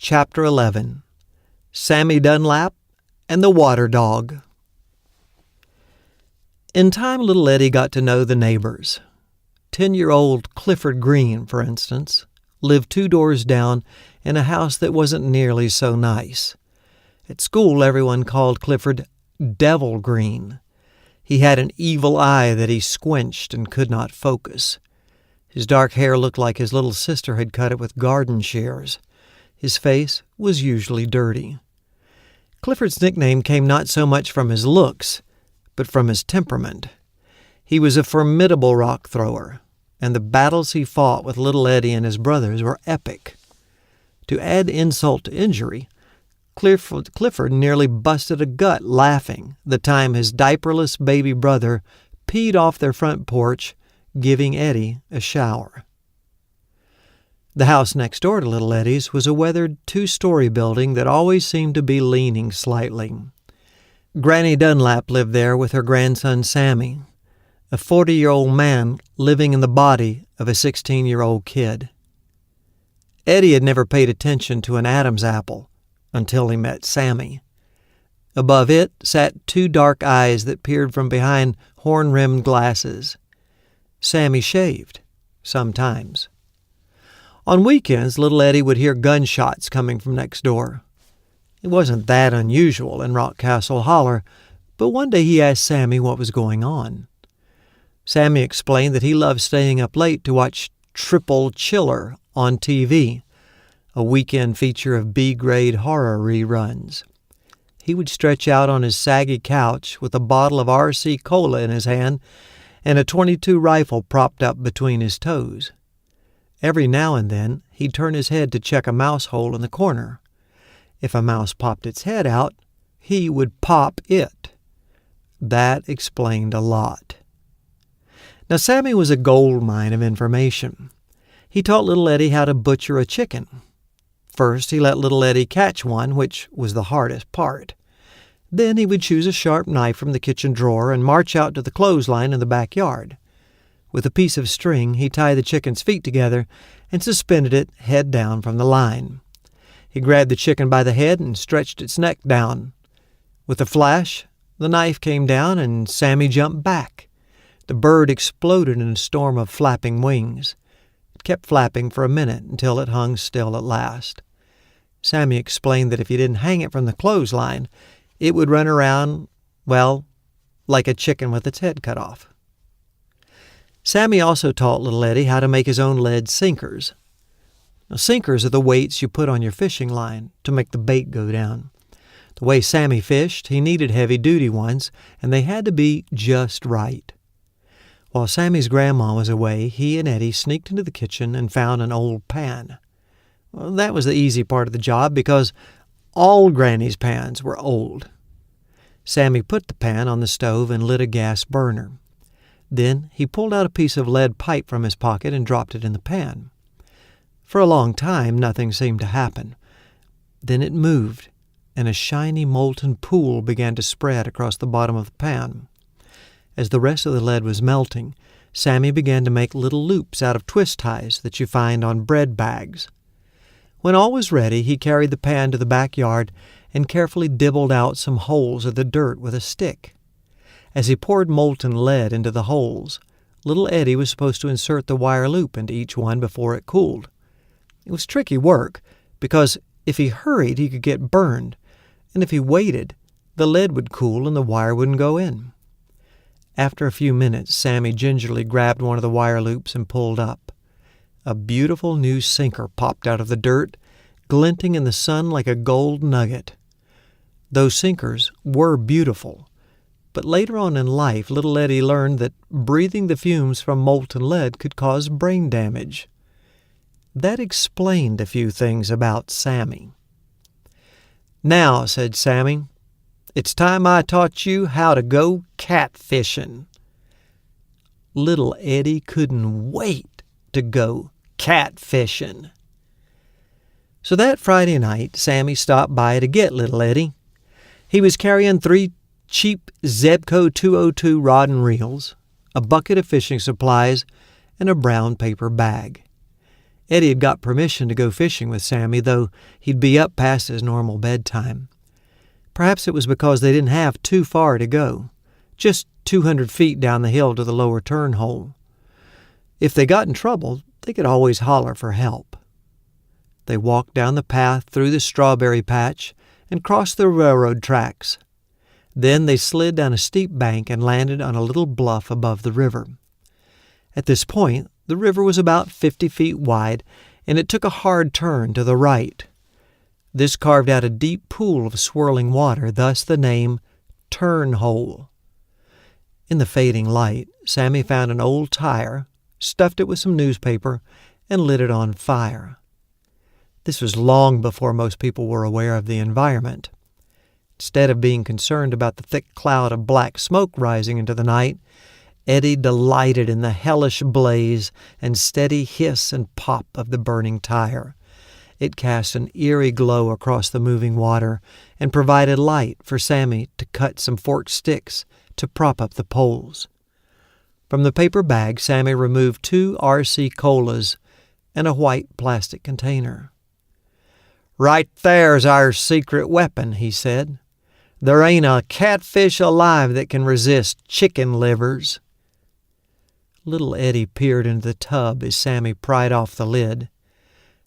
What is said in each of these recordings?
Chapter 11. Sammy Dunlap and the Water Dog. In time, little Eddie got to know the neighbors. 10-year-old Clifford Green, for instance, lived 2 doors down in a house that wasn't nearly so nice. At school, everyone called Clifford Devil Green. He had an evil eye that he squinched and could not focus. His dark hair looked like his little sister had cut it with garden shears. His face was usually dirty. Clifford's nickname came not so much from his looks, but from his temperament. He was a formidable rock thrower, and the battles he fought with little Eddie and his brothers were epic. To add insult to injury, Clifford nearly busted a gut laughing the time his diaperless baby brother peed off their front porch, giving Eddie a shower. The house next door to little Eddie's was a weathered 2-story building that always seemed to be leaning slightly. Granny Dunlap lived there with her grandson Sammy, a 40-year-old man living in the body of a 16-year-old kid. Eddie had never paid attention to an Adam's apple until he met Sammy. Above it sat 2 dark eyes that peered from behind horn-rimmed glasses. Sammy shaved, sometimes. On weekends, little Eddie would hear gunshots coming from next door. It wasn't that unusual in Rockcastle Holler, but one day he asked Sammy what was going on. Sammy explained that he loved staying up late to watch Triple Chiller on TV, a weekend feature of B-grade horror reruns. He would stretch out on his saggy couch with a bottle of RC Cola in his hand and a .22 rifle propped up between his toes. Every now and then, he'd turn his head to check a mouse hole in the corner. If a mouse popped its head out, he would pop it. That explained a lot. Now, Sammy was a gold mine of information. He taught little Eddie how to butcher a chicken. First, he let little Eddie catch one, which was the hardest part. Then he would choose a sharp knife from the kitchen drawer and march out to the clothesline in the backyard. With a piece of string, he tied the chicken's feet together and suspended it head down from the line. He grabbed the chicken by the head and stretched its neck down. With a flash, the knife came down and Sammy jumped back. The bird exploded in a storm of flapping wings. It kept flapping for a minute until it hung still at last. Sammy explained that if you didn't hang it from the clothesline, it would run around, well, like a chicken with its head cut off. Sammy also taught little Eddie how to make his own lead sinkers. Now, sinkers are the weights you put on your fishing line to make the bait go down. The way Sammy fished, he needed heavy-duty ones, and they had to be just right. While Sammy's grandma was away, he and Eddie sneaked into the kitchen and found an old pan. Well, that was the easy part of the job because all Granny's pans were old. Sammy put the pan on the stove and lit a gas burner. Then he pulled out a piece of lead pipe from his pocket and dropped it in the pan. For a long time, nothing seemed to happen. Then it moved, and a shiny molten pool began to spread across the bottom of the pan. As the rest of the lead was melting, Sammy began to make little loops out of twist ties that you find on bread bags. When all was ready, he carried the pan to the backyard and carefully dibbled out some holes of the dirt with a stick. As he poured molten lead into the holes, little Eddie was supposed to insert the wire loop into each one before it cooled. It was tricky work, because if he hurried, he could get burned, and if he waited, the lead would cool and the wire wouldn't go in. After a few minutes, Sammy gingerly grabbed one of the wire loops and pulled up. A beautiful new sinker popped out of the dirt, glinting in the sun like a gold nugget. Those sinkers were beautiful. But later on in life, little Eddie learned that breathing the fumes from molten lead could cause brain damage. That explained a few things about Sammy. "Now," said Sammy, "it's time I taught you how to go catfishing." Little Eddie couldn't wait to go catfishing. So that Friday night, Sammy stopped by to get little Eddie. He was carrying 3 cheap Zebco 202 rod and reels, a bucket of fishing supplies, and a brown paper bag. Eddie had got permission to go fishing with Sammy, though he'd be up past his normal bedtime. Perhaps it was because they didn't have too far to go, just 200 feet down the hill to the lower turn hole. If they got in trouble, they could always holler for help. They walked down the path through the strawberry patch and crossed the railroad tracks. Then they slid down a steep bank and landed on a little bluff above the river. At this point, the river was about 50 feet wide, and it took a hard turn to the right. This carved out a deep pool of swirling water, thus the name Turn Hole. In the fading light, Sammy found an old tire, stuffed it with some newspaper, and lit it on fire. This was long before most people were aware of the environment. Instead of being concerned about the thick cloud of black smoke rising into the night, Eddie delighted in the hellish blaze and steady hiss and pop of the burning tire. It cast an eerie glow across the moving water and provided light for Sammy to cut some forked sticks to prop up the poles. From the paper bag, Sammy removed 2 RC colas and a white plastic container. "Right there's our secret weapon," he said. "There ain't a catfish alive that can resist chicken livers." Little Eddie peered into the tub as Sammy pried off the lid.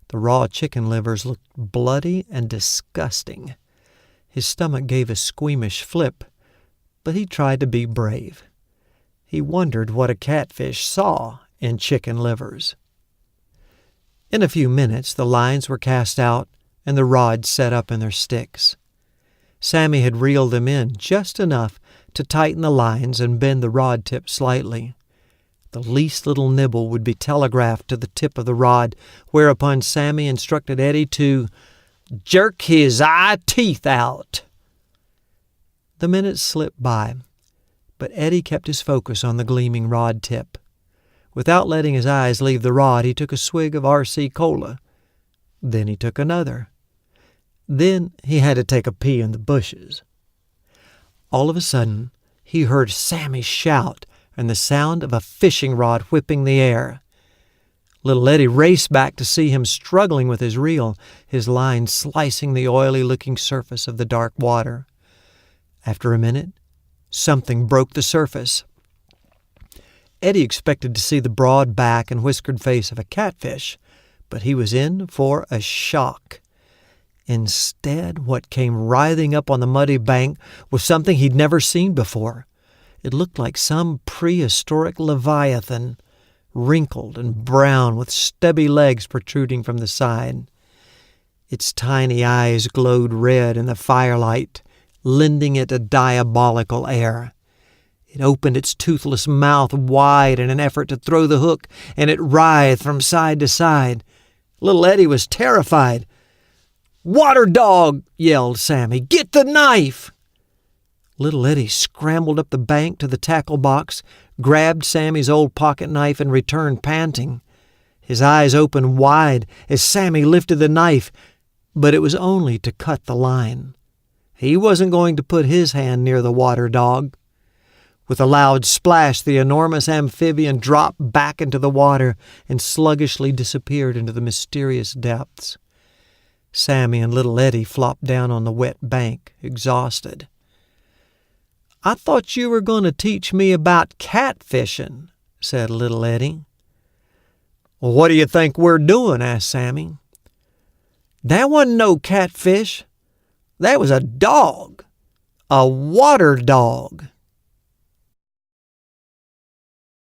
The raw chicken livers looked bloody and disgusting. His stomach gave a squeamish flip, but he tried to be brave. He wondered what a catfish saw in chicken livers. In a few minutes, the lines were cast out and the rods set up in their sticks. Sammy had reeled them in just enough to tighten the lines and bend the rod tip slightly. The least little nibble would be telegraphed to the tip of the rod, whereupon Sammy instructed Eddie to jerk his eye teeth out. The minutes slipped by, but Eddie kept his focus on the gleaming rod tip. Without letting his eyes leave the rod, he took a swig of RC Cola. Then he took another. Then he had to take a pee in the bushes. All of a sudden, he heard Sammy shout and the sound of a fishing rod whipping the air. Little Eddie raced back to see him struggling with his reel, his line slicing the oily-looking surface of the dark water. After a minute, something broke the surface. Eddie expected to see the broad back and whiskered face of a catfish, but he was in for a shock. Instead, what came writhing up on the muddy bank was something he'd never seen before. It looked like some prehistoric leviathan, wrinkled and brown with stubby legs protruding from the side. Its tiny eyes glowed red in the firelight, lending it a diabolical air. It opened its toothless mouth wide in an effort to throw the hook, and it writhed from side to side. Little Eddie was terrified. "Water dog!" yelled Sammy. "Get the knife!" Little Eddie scrambled up the bank to the tackle box, grabbed Sammy's old pocket knife, and returned panting. His eyes opened wide as Sammy lifted the knife, but it was only to cut the line. He wasn't going to put his hand near the water dog. With a loud splash, the enormous amphibian dropped back into the water and sluggishly disappeared into the mysterious depths. Sammy and little Eddie flopped down on the wet bank, exhausted. "I thought you were going to teach me about catfishing," said little Eddie. "Well, what do you think we're doing?" asked Sammy. "That wasn't no catfish. That was a dog. A water dog."